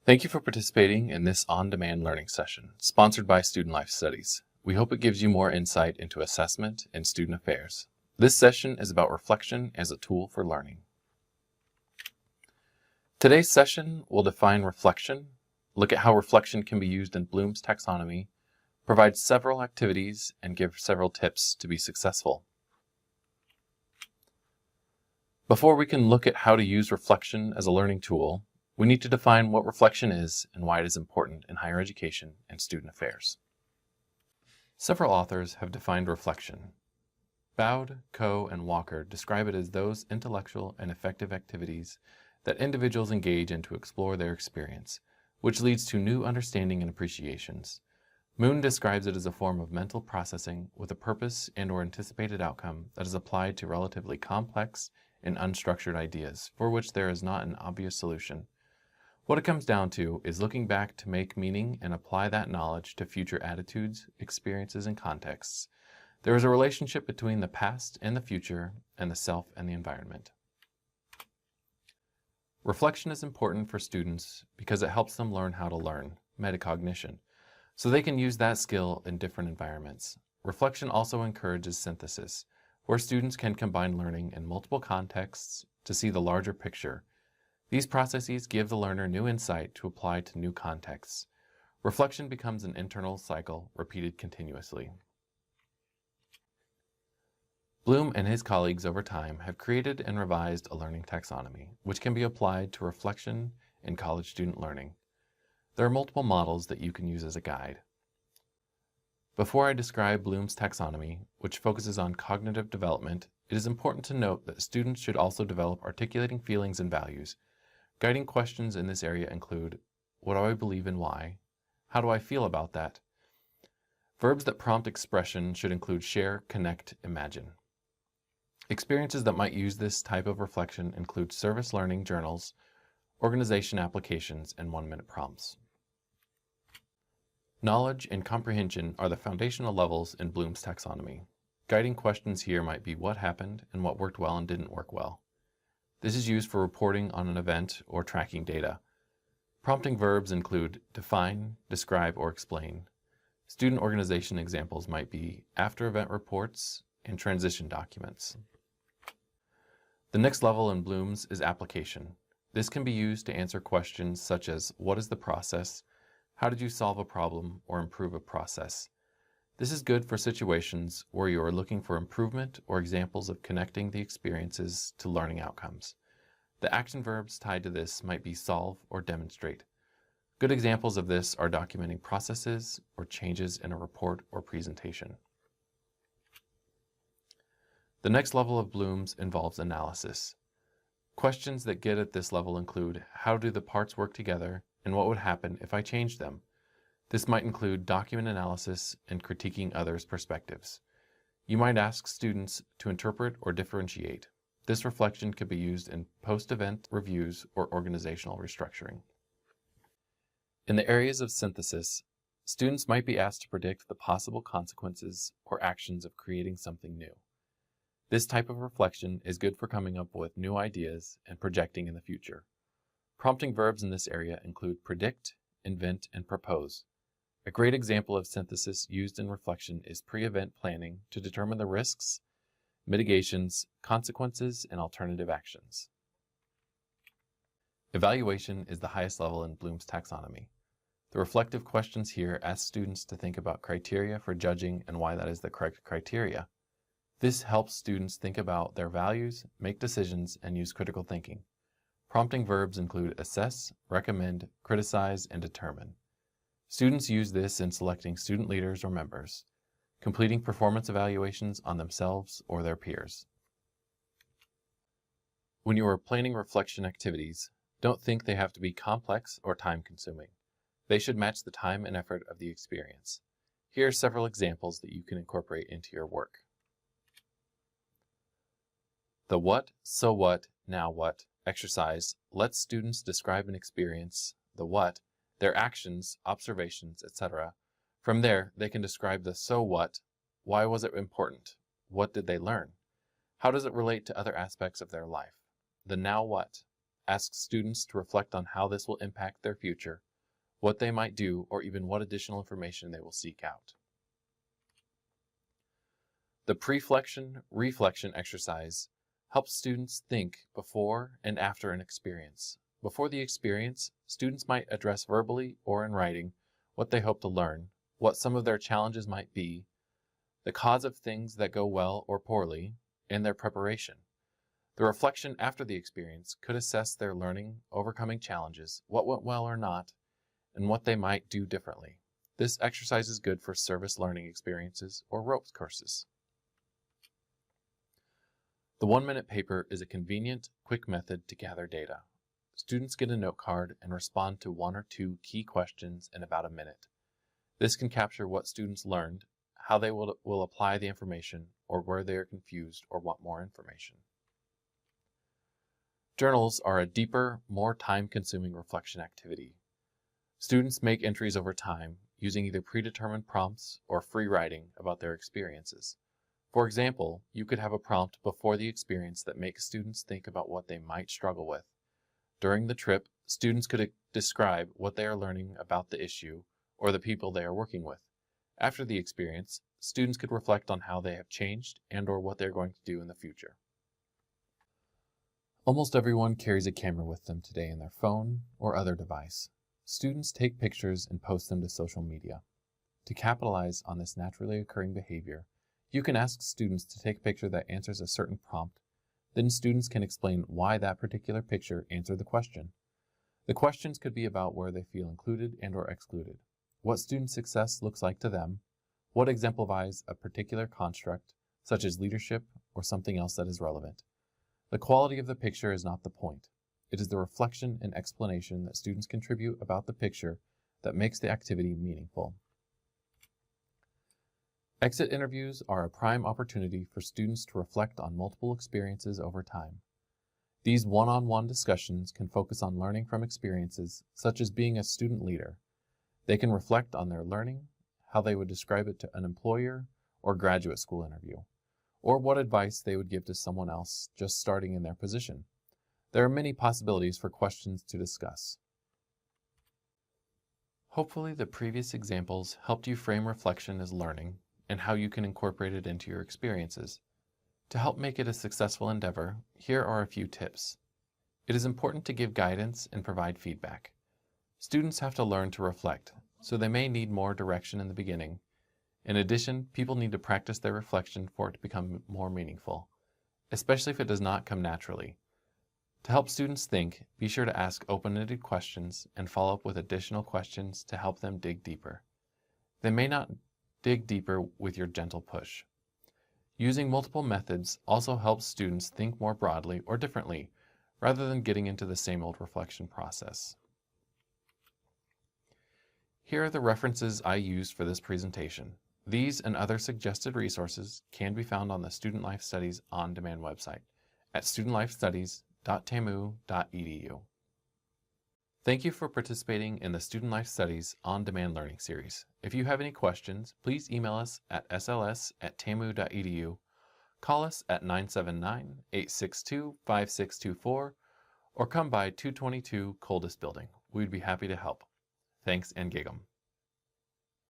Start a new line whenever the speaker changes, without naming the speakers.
Thank you for participating in this on-demand learning session, sponsored by Student Life Studies. We hope it gives you more insight into assessment and student affairs. This session is about reflection as a tool for learning. Today's session will define reflection, look at how reflection can be used in Bloom's taxonomy, provide several activities, and give several tips to be successful. Before we can look at how to use reflection as a learning tool, we need to define what reflection is and why it is important in higher education and student affairs. Several authors have defined reflection. Bowd, Coe, and Walker describe it as those intellectual and affective activities that individuals engage in to explore their experience, which leads to new understanding and appreciations. Moon describes it as a form of mental processing with a purpose and/or anticipated outcome that is applied to relatively complex and unstructured ideas, for which there is not an obvious solution. What it comes down to is looking back to make meaning and apply that knowledge to future attitudes, experiences, and contexts. There is a relationship between the past and the future, and the self and the environment. Reflection is important for students because it helps them learn how to learn, metacognition, so they can use that skill in different environments. Reflection also encourages synthesis, where students can combine learning in multiple contexts to see the larger picture. These processes give the learner new insight to apply to new contexts. Reflection becomes an internal cycle repeated continuously. Bloom and his colleagues over time have created and revised a learning taxonomy, which can be applied to reflection in college student learning. There are multiple models that you can use as a guide. Before I describe Bloom's taxonomy, which focuses on cognitive development, it is important to note that students should also develop articulating feelings and values. Guiding questions in this area include, what do I believe and why? How do I feel about that? Verbs that prompt expression should include share, connect, imagine. Experiences that might use this type of reflection include service learning journals, organization applications, and 1-minute prompts. Knowledge and comprehension are the foundational levels in Bloom's taxonomy. Guiding questions here might be what happened and what worked well and didn't work well. This is used for reporting on an event or tracking data. Prompting verbs include define, describe, or explain. Student organization examples might be after-event reports and transition documents. The next level in Bloom's is application. This can be used to answer questions such as what is the process, how did you solve a problem or improve a process. This is good for situations where you are looking for improvement or examples of connecting the experiences to learning outcomes. The action verbs tied to this might be solve or demonstrate. Good examples of this are documenting processes or changes in a report or presentation. The next level of Bloom's involves analysis. Questions that get at this level include how do the parts work together and what would happen if I changed them. This might include document analysis and critiquing others' perspectives. You might ask students to interpret or differentiate. This reflection could be used in post-event reviews or organizational restructuring. In the areas of synthesis, students might be asked to predict the possible consequences or actions of creating something new. This type of reflection is good for coming up with new ideas and projecting in the future. Prompting verbs in this area include predict, invent, and propose. A great example of synthesis used in reflection is pre-event planning to determine the risks, mitigations, consequences, and alternative actions. Evaluation is the highest level in Bloom's taxonomy. The reflective questions here ask students to think about criteria for judging and why that is the correct criteria. This helps students think about their values, make decisions, and use critical thinking. Prompting verbs include assess, recommend, criticize, and determine. Students use this in selecting student leaders or members, completing performance evaluations on themselves or their peers. When you are planning reflection activities, don't think they have to be complex or time-consuming. They should match the time and effort of the experience. Here are several examples that you can incorporate into your work. The what, so what, now what exercise lets students describe an experience, the what, their actions, observations, etc. From there, they can describe the so what, why was it important, what did they learn, how does it relate to other aspects of their life, the now what, ask students to reflect on how this will impact their future, what they might do, or even what additional information they will seek out. The preflection-reflection exercise helps students think before and after an experience. Before the experience, students might address verbally or in writing what they hope to learn, what some of their challenges might be, the cause of things that go well or poorly, and their preparation. The reflection after the experience could assess their learning, overcoming challenges, what went well or not, and what they might do differently. This exercise is good for service learning experiences or ropes courses. The 1-minute paper is a convenient, quick method to gather data. Students get a note card and respond to 1 or 2 key questions in about a minute. This can capture what students learned, how they will apply the information, or where they are confused or want more information. Journals are a deeper, more time-consuming reflection activity. Students make entries over time using either predetermined prompts or free writing about their experiences. For example, you could have a prompt before the experience that makes students think about what they might struggle with. During the trip, students could describe what they are learning about the issue or the people they are working with. After the experience, students could reflect on how they have changed and/or what they're going to do in the future. Almost everyone carries a camera with them today in their phone or other device. Students take pictures and post them to social media. To capitalize on this naturally occurring behavior, you can ask students to take a picture that answers a certain prompt. Then students can explain why that particular picture answered the question. The questions could be about where they feel included and/or excluded, what student success looks like to them, what exemplifies a particular construct, such as leadership or something else that is relevant. The quality of the picture is not the point. It is the reflection and explanation that students contribute about the picture that makes the activity meaningful. Exit interviews are a prime opportunity for students to reflect on multiple experiences over time. These one-on-one discussions can focus on learning from experiences, such as being a student leader. They can reflect on their learning, how they would describe it to an employer or graduate school interview, or what advice they would give to someone else just starting in their position. There are many possibilities for questions to discuss. Hopefully, the previous examples helped you frame reflection as learning and how you can incorporate it into your experiences. To help make it a successful endeavor, here are a few tips. It is important to give guidance and provide feedback. Students have to learn to reflect, so they may need more direction in the beginning. In addition, people need to practice their reflection for it to become more meaningful, especially if it does not come naturally. To help students think, be sure to ask open-ended questions and follow up with additional questions to help them dig deeper. They may not dig deeper with your gentle push. Using multiple methods also helps students think more broadly or differently, rather than getting into the same old reflection process. Here are the references I used for this presentation. These and other suggested resources can be found on the Student Life Studies On Demand website at studentlifestudies.tamu.edu. Thank you for participating in the Student Life Studies On Demand Learning Series. If you have any questions, please email us at sls@tamu.edu, call us at 979-862-5624, or come by 222 Coldest Building. We'd be happy to help. Thanks and gig 'em.